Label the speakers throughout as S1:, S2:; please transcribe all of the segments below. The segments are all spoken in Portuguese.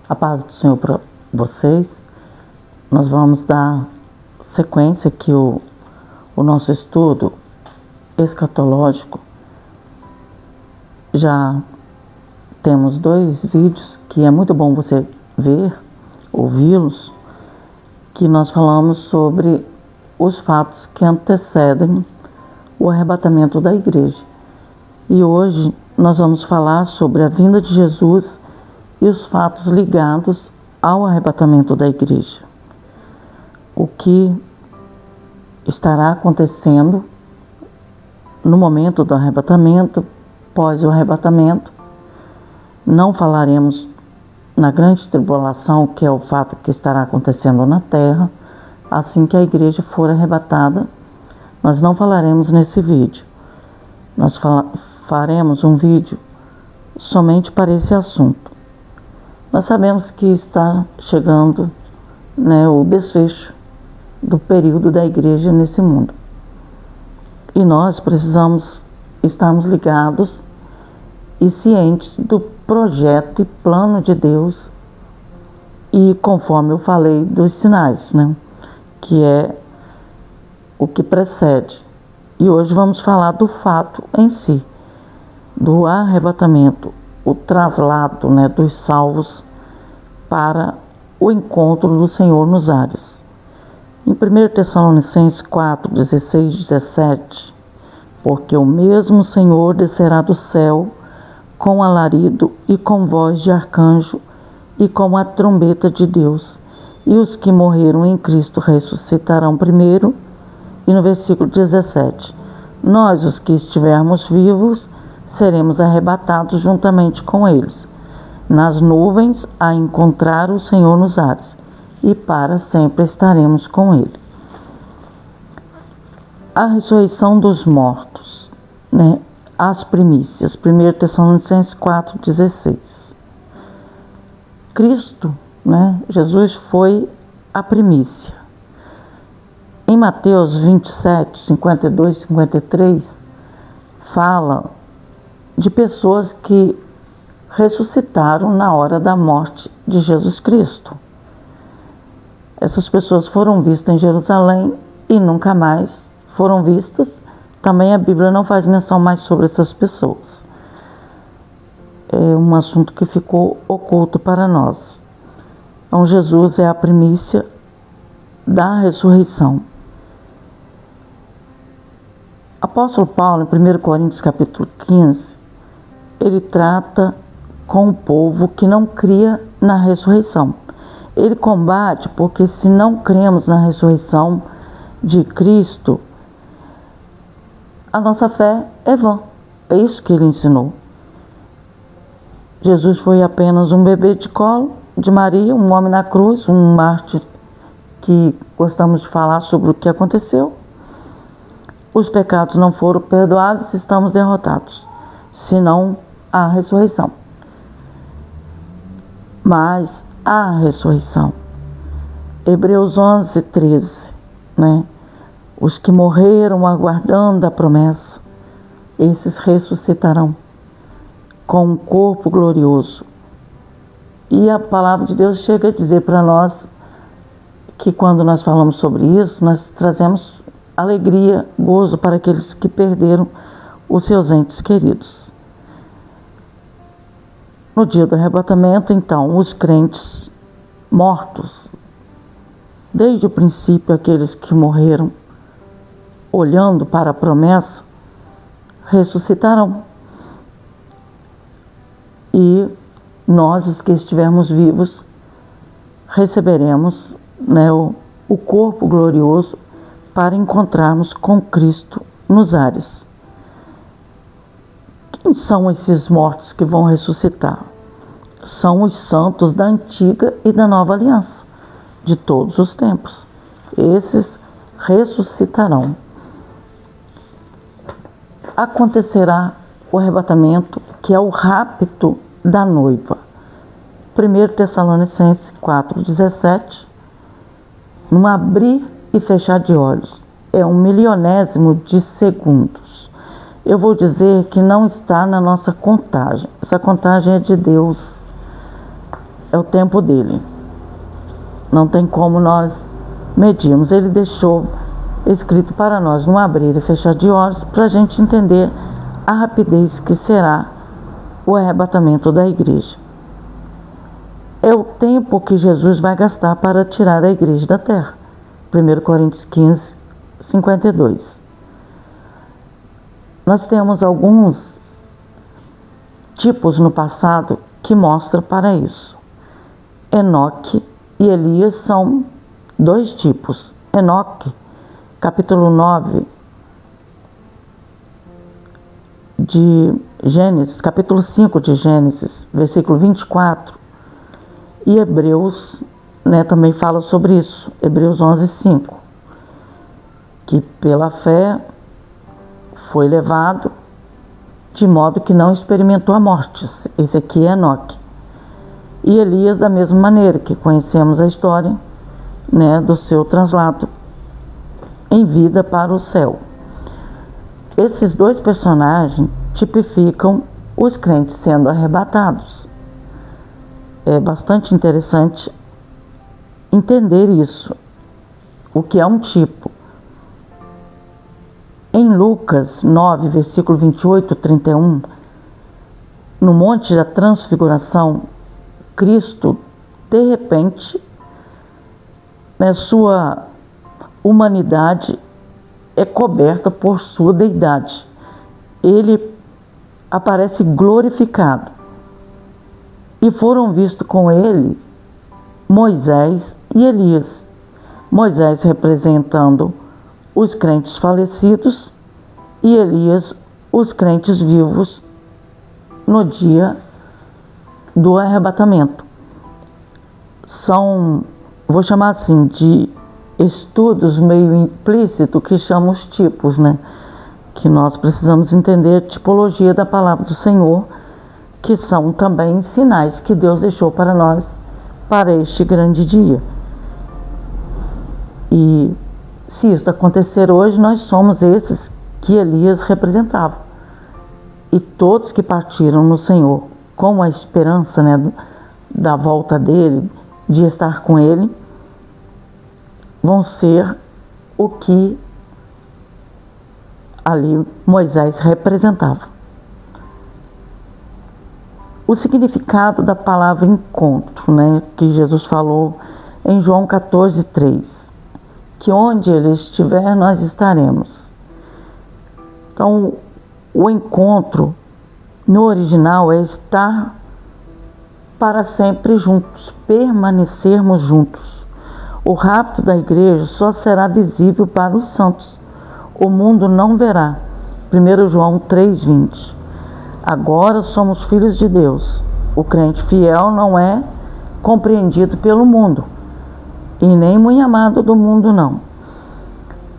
S1: A paz do Senhor para vocês. Nós vamos dar sequência aqui o nosso estudo escatológico. Já temos 2 vídeos que é muito bom você ver, ouvi-los, que nós falamos sobre os fatos que antecedem o arrebatamento da igreja. E hoje nós vamos falar sobre a vinda de Jesus e os fatos ligados ao arrebatamento da igreja. O que estará acontecendo no momento do arrebatamento, pós o arrebatamento. Não falaremos na grande tribulação, que é o fato que estará acontecendo na terra, assim que a igreja for arrebatada. Nós não falaremos nesse vídeo. Nós faremos um vídeo somente para esse assunto. Nós sabemos que está chegando, o desfecho do período da igreja nesse mundo. E nós precisamos estarmos ligados e cientes do projeto e plano de Deus, e conforme eu falei dos sinais, que é o que precede. E hoje vamos falar do fato em si, do arrebatamento, o traslado, dos salvos para o encontro do Senhor nos ares. Em 1 Tessalonicenses 4, 16, 17, porque o mesmo Senhor descerá do céu com alarido e com voz de arcanjo e com a trombeta de Deus, e os que morreram em Cristo ressuscitarão primeiro. E no versículo 17, nós, os que estivermos vivos, seremos arrebatados juntamente com eles, nas nuvens, a encontrar o Senhor nos ares, e para sempre estaremos com ele. A ressurreição dos mortos, as primícias, 1 Tessalonicenses 4, 16. Cristo, Jesus foi a primícia. Em Mateus 27, 52, 53, fala de pessoas que ressuscitaram na hora da morte de Jesus Cristo. Essas pessoas foram vistas em Jerusalém e nunca mais foram vistas. Também a Bíblia não faz menção mais sobre essas pessoas. É um assunto que ficou oculto para nós. Então Jesus é a primícia da ressurreição. Apóstolo Paulo, em 1 Coríntios capítulo 15, ele trata com o povo que não cria na ressurreição. Ele combate porque, se não cremos na ressurreição de Cristo, a nossa fé é vã. É isso que ele ensinou. Jesus foi apenas um bebê de colo de Maria, um homem na cruz, um mártir, que gostamos de falar sobre o que aconteceu. Os pecados não foram perdoados, estamos derrotados, senão a ressurreição. Mas a ressurreição, Hebreus 11, 13, os que morreram aguardando a promessa, esses ressuscitarão com um corpo glorioso. E a palavra de Deus chega a dizer para nós que, quando nós falamos sobre isso, nós trazemos alegria, gozo para aqueles que perderam os seus entes queridos. No dia do arrebatamento, então, os crentes mortos, desde o princípio aqueles que morreram olhando para a promessa, ressuscitarão. E nós, os que estivermos vivos, receberemos o corpo glorioso para encontrarmos com Cristo nos ares. Quem são esses mortos que vão ressuscitar? São os santos da antiga e da nova aliança, de todos os tempos. Esses ressuscitarão. Acontecerá o arrebatamento, que é o rapto da noiva. 1 Tessalonicenses 4, 17, num abrir e fechar de olhos, é 1/1000º de segundos. Eu vou dizer que não está na nossa contagem. Essa contagem é de Deus. é o tempo dele. Não tem como nós medirmos. Ele deixou escrito para nós no abrir e fechar de olhos, para a gente entender a rapidez que será o arrebatamento da igreja. É o tempo que Jesus vai gastar para tirar a igreja da terra. 1 Coríntios 15, 52. Nós temos alguns tipos no passado que mostram para isso. Enoque e Elias são dois tipos. Enoque, capítulo 9 de Gênesis, capítulo 5 de Gênesis, versículo 24, e Hebreus, também fala sobre isso, Hebreus 11, 5, que pela fé foi levado de modo que não experimentou a morte. Esse aqui é Enoque. E Elias, da mesma maneira, que conhecemos a história, do seu traslado em vida para o céu. Esses dois personagens tipificam os crentes sendo arrebatados. É bastante interessante entender isso, o que é um tipo. Em Lucas 9, versículo 28, 31, no Monte da Transfiguração, Cristo, de repente, sua humanidade é coberta por sua deidade. Ele aparece glorificado. E foram vistos com ele Moisés e Elias. Moisés representando os crentes falecidos e Elias os crentes vivos no dia do arrebatamento. São, vou chamar assim, de estudos meio implícito que chamam os tipos, que nós precisamos entender a tipologia da palavra do Senhor, que são também sinais que Deus deixou para nós para este grande dia. E se isso acontecer hoje, nós somos esses que Elias representava. E todos que partiram no Senhor com a esperança da volta dele, de estar com ele, vão ser o que ali Moisés representava. O significado da palavra encontro, que Jesus falou em João 14, 3, que onde ele estiver, nós estaremos. Então, o encontro no original é estar para sempre juntos, permanecermos juntos. O rapto da igreja só será visível para os santos. O mundo não verá. 1 João 3,20. Agora somos filhos de Deus. O crente fiel não é compreendido pelo mundo, e nem muito amado do mundo, não.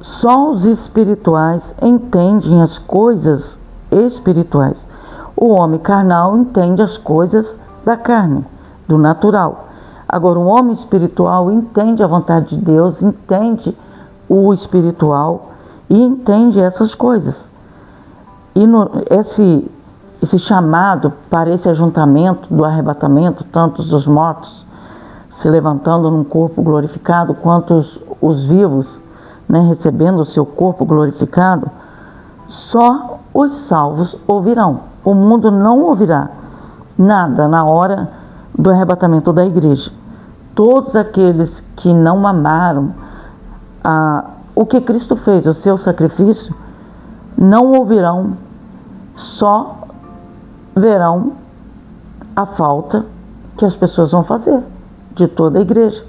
S1: Só os espirituais entendem as coisas espirituais. O homem carnal entende as coisas da carne, do natural. Agora, o homem espiritual entende a vontade de Deus, entende o espiritual e entende essas coisas. E esse chamado para esse ajuntamento do arrebatamento, tanto os mortos se levantando num corpo glorificado, quanto os vivos, recebendo o seu corpo glorificado, só os salvos ouvirão. O mundo não ouvirá nada na hora do arrebatamento da igreja. Todos aqueles que não amaram o que Cristo fez, o seu sacrifício, não ouvirão, só verão a falta que as pessoas vão fazer de toda a igreja,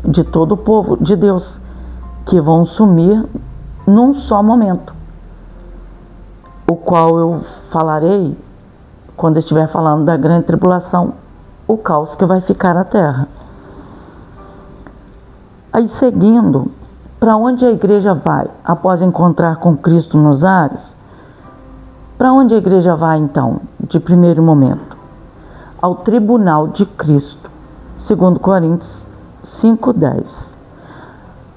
S1: de todo o povo de Deus, que vão sumir num só momento, o qual eu falarei quando eu estiver falando da grande tribulação, o caos que vai ficar na terra. Aí, seguindo, para onde a igreja vai após encontrar com Cristo nos ares? Para onde a igreja vai, então, de primeiro momento? Ao tribunal de Cristo, 2 Coríntios 5:10.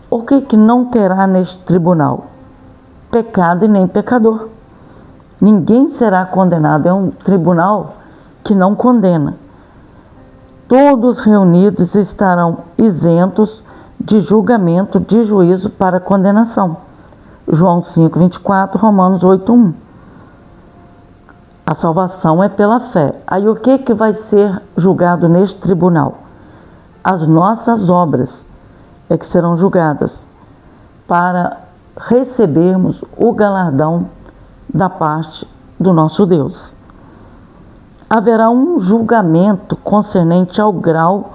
S1: O que não terá neste tribunal? Pecado e nem pecador. Ninguém será condenado. É um tribunal que não condena. todos reunidos estarão isentos de julgamento, de juízo para condenação. João 5:24, Romanos 8:1. A salvação é pela fé. Aí o que vai ser julgado neste tribunal? As nossas obras é que serão julgadas para recebermos o galardão da parte do nosso Deus. Haverá um julgamento concernente ao grau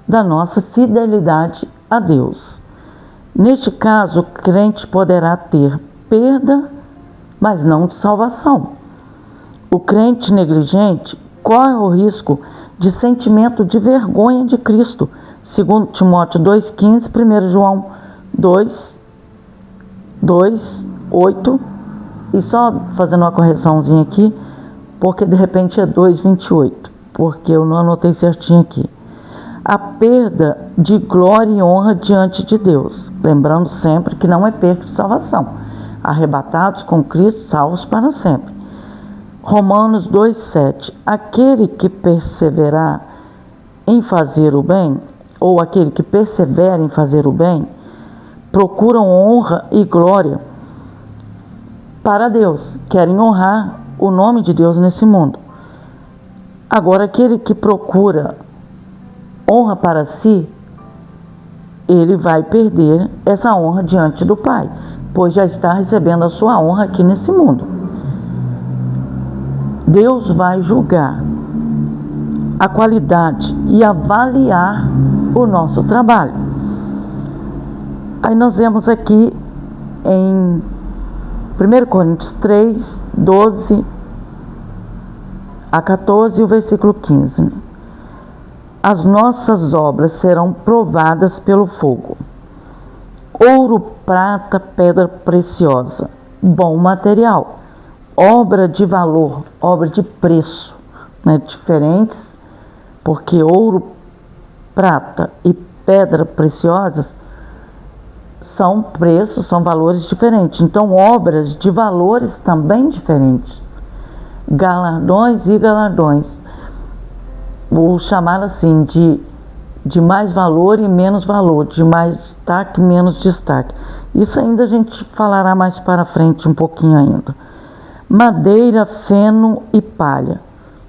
S1: da nossa fidelidade a Deus. Neste caso, o crente poderá ter perda, mas não de salvação. O crente negligente corre o risco de sentimento de vergonha de Cristo, segundo Timóteo 2,15, 1 João 2:8, e só fazendo uma correçãozinha aqui, porque de repente é 2:28, porque eu não anotei certinho aqui. A perda de glória e honra diante de Deus, lembrando sempre que não é perda de salvação, arrebatados com Cristo, salvos para sempre. Romanos 2:7, aquele que perseverar em fazer o bem, ou aquele que persevera em fazer o bem, procuram honra e glória para Deus, querem honrar o nome de Deus nesse mundo. Agora, aquele que procura honra para si, ele vai perder essa honra diante do Pai, pois já está recebendo a sua honra aqui nesse mundo. Deus vai julgar a qualidade e avaliar o nosso trabalho. Aí nós vemos aqui em 1 Coríntios 3, 12 a 14, o versículo 15. As nossas obras serão provadas pelo fogo. Ouro, prata, pedra preciosa, bom material, obra de valor, obra de preço, né? Diferentes, porque ouro, prata e pedra preciosas são preços, são valores diferentes. Então, obras de valores também diferentes. Galardões e galardões. Vou chamar assim de mais valor e menos valor, de mais destaque e menos destaque. Isso ainda a gente falará mais para frente um pouquinho ainda. Madeira, feno e palha.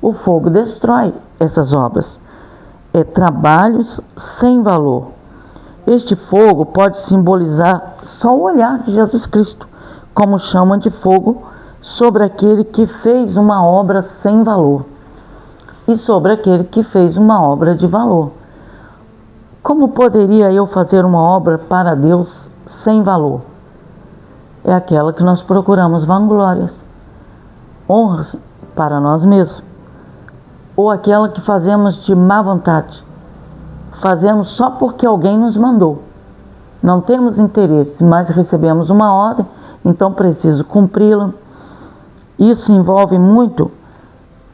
S1: O fogo destrói essas obras. É trabalhos sem valor. Este fogo pode simbolizar só o olhar de Jesus Cristo, como chama de fogo sobre aquele que fez uma obra sem valor e sobre aquele que fez uma obra de valor. Como poderia eu fazer uma obra para Deus sem valor? É aquela que nós procuramos vanglórias, honras para nós mesmos, ou aquela que fazemos de má vontade, fazemos só porque alguém nos mandou, não temos interesse, mas recebemos uma ordem, então preciso cumpri-la. Isso envolve muito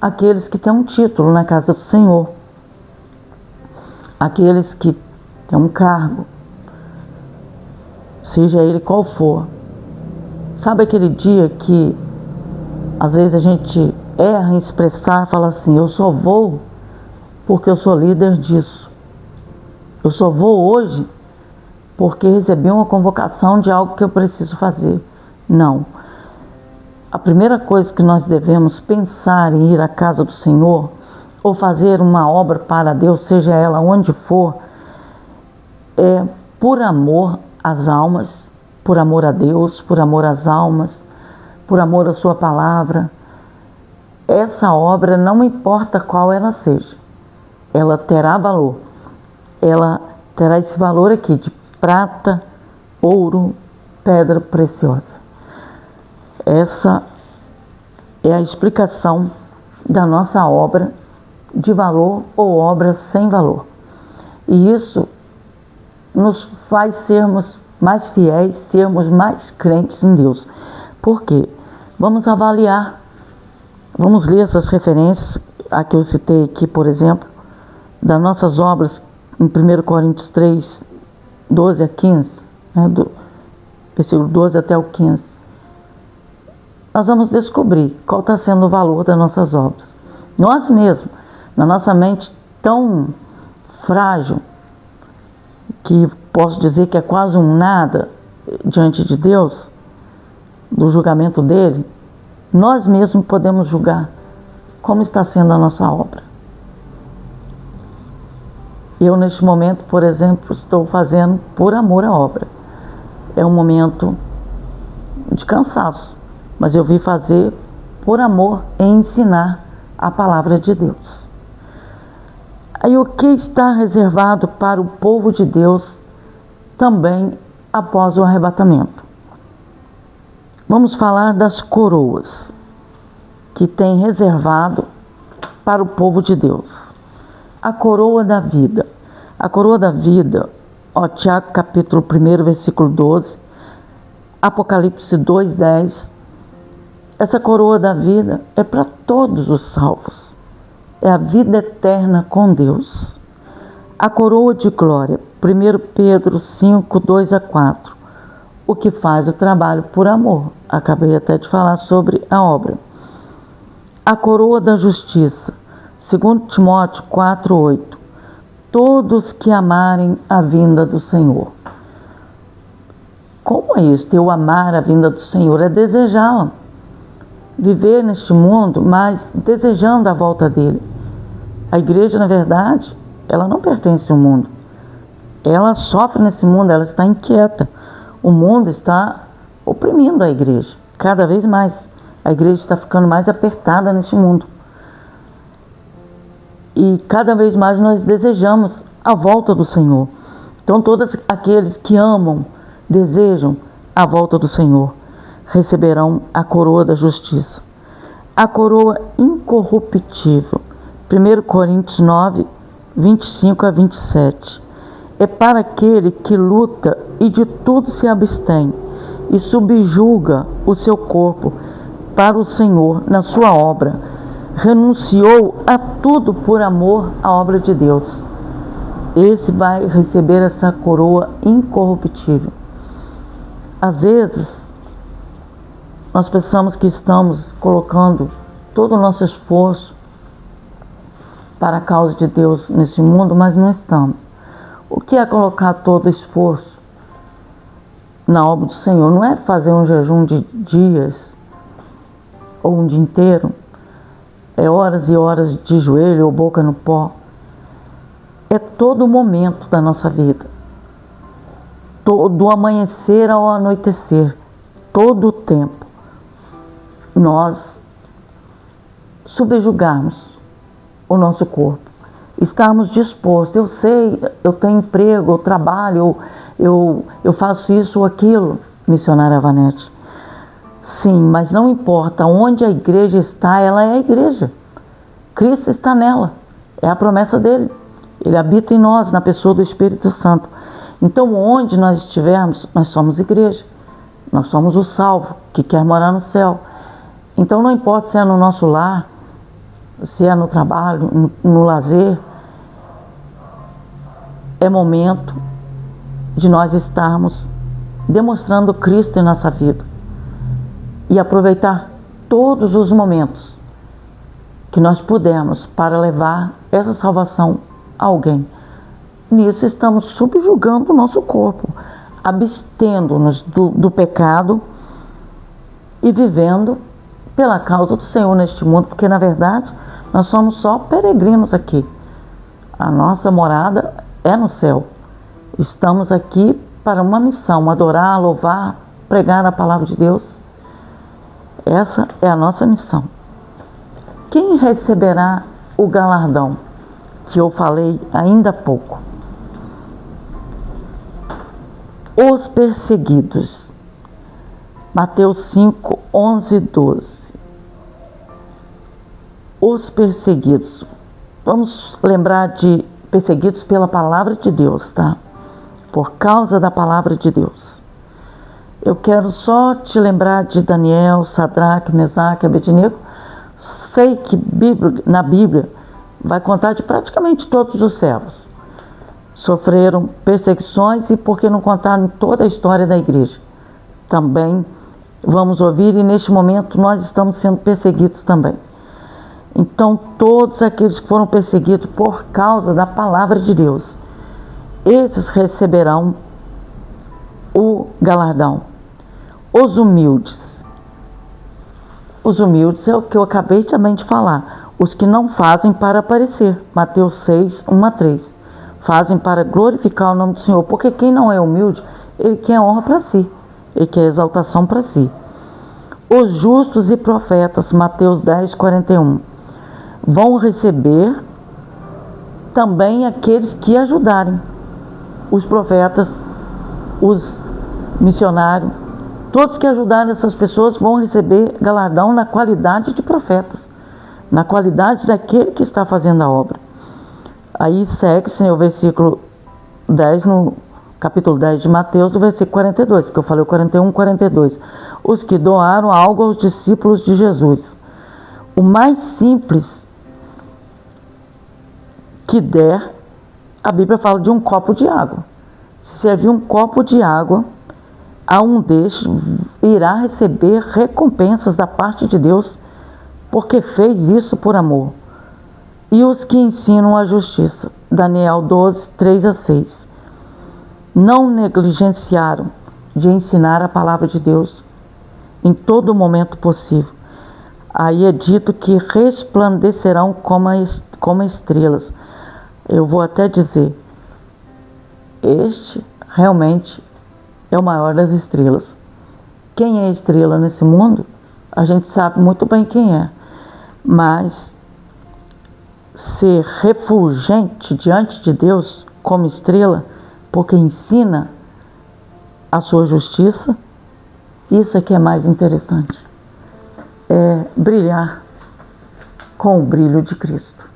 S1: aqueles que têm um título na casa do Senhor, aqueles que têm um cargo, seja ele qual for. Sabe aquele dia que às vezes a gente erra em expressar, fala assim, eu só vou porque eu sou líder disso. Eu só vou hoje porque recebi uma convocação de algo que eu preciso fazer. Não. A primeira coisa que nós devemos pensar em ir à casa do Senhor ou fazer uma obra para Deus, seja ela onde for, é por amor às almas, por amor a Deus, por amor às almas, por amor à sua palavra. Essa obra, não importa qual ela seja, ela terá valor. Ela terá esse valor aqui de prata, ouro, pedra preciosa. Essa é a explicação da nossa obra de valor ou obra sem valor. E isso nos faz sermos mais fiéis, sermos mais crentes em Deus. Por quê? Vamos avaliar, vamos ler essas referências, a que eu citei aqui, por exemplo, das nossas obras em 1 Coríntios 3, 12 a 15, né, do versículo 12 até o 15. Nós vamos descobrir qual está sendo o valor das nossas obras. Nós mesmos, na nossa mente, tão frágil, que posso dizer que é quase um nada diante de Deus, do julgamento dele, nós mesmos podemos julgar como está sendo a nossa obra. Eu, neste momento, por exemplo, estou fazendo por amor à obra. É um momento de cansaço, mas eu vim fazer por amor em ensinar a palavra de Deus. Aí o que está reservado para o povo de Deus também após o arrebatamento? Vamos falar das coroas que tem reservado para o povo de Deus. A coroa da vida. A coroa da vida, Tiago capítulo 1, versículo 12, Apocalipse 2, 10. Essa coroa da vida é para todos os salvos. É a vida eterna com Deus. A coroa de glória, 1 Pedro 5, 2 a 4. O que faz o trabalho por amor. Acabei até de falar sobre a obra. A coroa da justiça, 2 Timóteo 4, 8. Todos que amarem a vinda do Senhor. Como é isso? Eu amar a vinda do Senhor é desejá-la. Viver neste mundo, mas desejando a volta dele. A igreja, na verdade, ela não pertence ao mundo. Ela sofre nesse mundo, ela está inquieta. O mundo está oprimindo a igreja, cada vez mais. A igreja está ficando mais apertada neste mundo. E cada vez mais nós desejamos a volta do Senhor. Então todos aqueles que amam, desejam a volta do Senhor, receberão a coroa da justiça. A coroa incorruptível, 1 Coríntios 9, 25 a 27. É para aquele que luta e de tudo se abstém e subjuga o seu corpo para o Senhor na sua obra. Renunciou a tudo por amor à obra de Deus. Esse vai receber essa coroa incorruptível. Às vezes, nós pensamos que estamos colocando todo o nosso esforço para a causa de Deus nesse mundo, mas não estamos. O que é colocar todo o esforço na obra do Senhor? Não é fazer um jejum de dias ou um dia inteiro. É horas e horas de joelho ou boca no pó. É todo o momento da nossa vida. Do amanhecer ao anoitecer. Todo o tempo. Nós subjugarmos o nosso corpo. Estarmos dispostos. Eu sei, eu tenho emprego, eu trabalho, eu faço isso ou aquilo, missionária Vanete. Sim, mas não importa onde a igreja está, ela é a igreja. Cristo está nela. É a promessa dele. Ele habita em nós, na pessoa do Espírito Santo. Então, onde nós estivermos, nós somos igreja. Nós somos o salvo, que quer morar no céu. Então, não importa se é no nosso lar, se é no trabalho, no lazer. É momento de nós estarmos demonstrando Cristo em nossa vida. E aproveitar todos os momentos que nós pudermos para levar essa salvação a alguém. Nisso estamos subjugando o nosso corpo, abstendo-nos do pecado e vivendo pela causa do Senhor neste mundo, porque na verdade nós somos só peregrinos aqui. A nossa morada é no céu. Estamos aqui para uma missão, adorar, louvar, pregar a palavra de Deus. Essa é a nossa missão. Quem receberá o galardão que eu falei ainda há pouco? Os perseguidos. Mateus 5, 11, 12. Os perseguidos. Vamos lembrar de perseguidos pela palavra de Deus, tá? Por causa da palavra de Deus. Eu quero só te lembrar de Daniel, Sadraque, Mesaque, Abednego. Sei que na Bíblia vai contar de praticamente todos os servos. Sofreram perseguições e por que não contar toda a história da igreja? Também vamos ouvir e neste momento nós estamos sendo perseguidos também. Então, todos aqueles que foram perseguidos por causa da palavra de Deus, esses receberão o galardão. Os humildes é o que eu acabei também de falar. Os que não fazem para aparecer. Mateus 6, 1-3. Fazem para glorificar o nome do Senhor. Porque quem não é humilde, ele quer honra para si. Ele quer exaltação para si. Os justos e profetas, Mateus 10, 41. Vão receber também aqueles que ajudarem. Os profetas, os missionários, todos que ajudarem essas pessoas vão receber galardão na qualidade de profetas, na qualidade daquele que está fazendo a obra. Aí segue-se o versículo 10, no capítulo 10 de Mateus, do versículo 42, que eu falei o 41, 42. Os que doaram algo aos discípulos de Jesus. O mais simples que der, a Bíblia fala de um copo de água. Se servir um copo de água a um destes, irá receber recompensas da parte de Deus, porque fez isso por amor. E os que ensinam a justiça, Daniel 12, 3-6, não negligenciaram de ensinar a palavra de Deus em todo momento possível. Aí é dito que resplandecerão como estrelas. Eu vou até dizer, este realmente é o maior das estrelas. Quem é estrela nesse mundo? A gente sabe muito bem quem é. Mas ser refulgente diante de Deus como estrela, porque ensina a sua justiça, isso é que é mais interessante. É brilhar com o brilho de Cristo.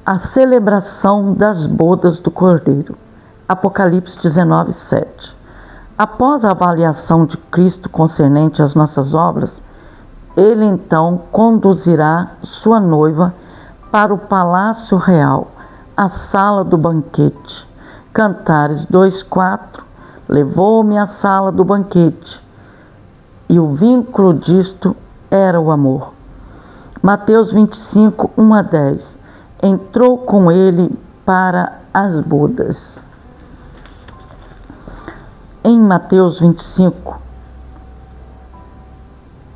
S1: A celebração das bodas do Cordeiro. Apocalipse 19, 7. Após a avaliação de Cristo concernente às nossas obras, ele então conduzirá sua noiva para o palácio real, a sala do banquete. Cantares 2:4. Levou-me à sala do banquete, e o vínculo disto era o amor. Mateus 25, 1-10. Entrou com ele para as bodas. Em Mateus 25,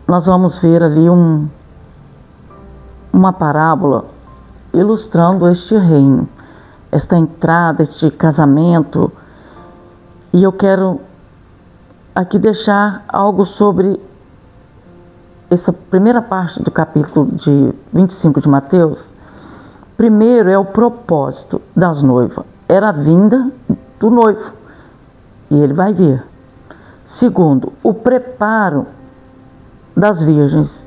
S1: nós vamos ver ali uma parábola ilustrando este reino, esta entrada, este casamento. E eu quero aqui deixar algo sobre essa primeira parte do capítulo 25 de Mateus. Primeiro é o propósito das noivas. Era a vinda do noivo. E ele vai vir. Segundo, o preparo das virgens.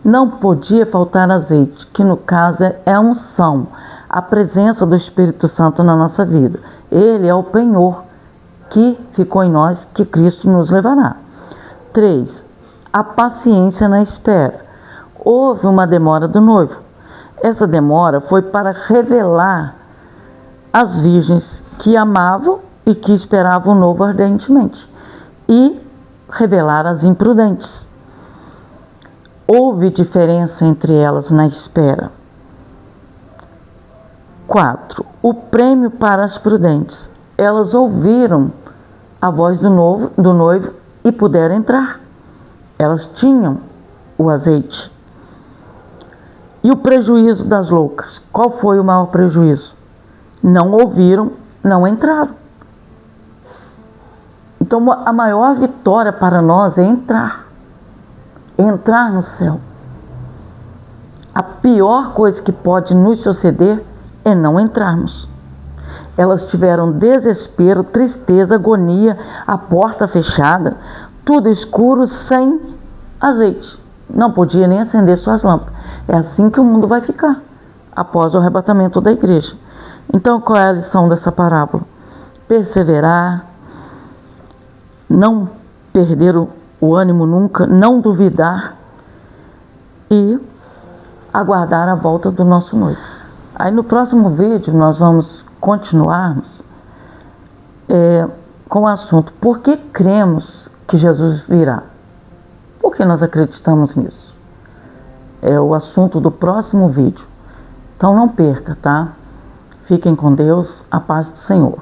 S1: Não podia faltar azeite, que no caso é a unção, a presença do Espírito Santo na nossa vida. Ele é o penhor que ficou em nós, que Cristo nos levará. 3. A paciência na espera. Houve uma demora do noivo. Essa demora foi para revelar as virgens que amavam e que esperavam o noivo ardentemente, e revelar as imprudentes. Houve diferença entre elas na espera. 4. O prêmio para as prudentes. Elas ouviram a voz do noivo e puderam entrar. Elas tinham o azeite. E o prejuízo das loucas? Qual foi o maior prejuízo? Não ouviram, não entraram. Então, a maior vitória para nós é entrar no céu. A pior coisa que pode nos suceder é não entrarmos. Elas tiveram desespero, tristeza, agonia, a porta fechada, tudo escuro, sem azeite. Não podia nem acender suas lâmpadas. É assim que o mundo vai ficar após o arrebatamento da igreja. Então, qual é a lição dessa parábola? Perseverar, não perder o ânimo nunca, não duvidar e aguardar a volta do nosso noivo. Aí no próximo vídeo nós vamos continuarmos com o assunto: por que cremos que Jesus virá? Por que nós acreditamos nisso? é o assunto do próximo vídeo. Então não perca, tá? Fiquem com Deus, a paz do Senhor.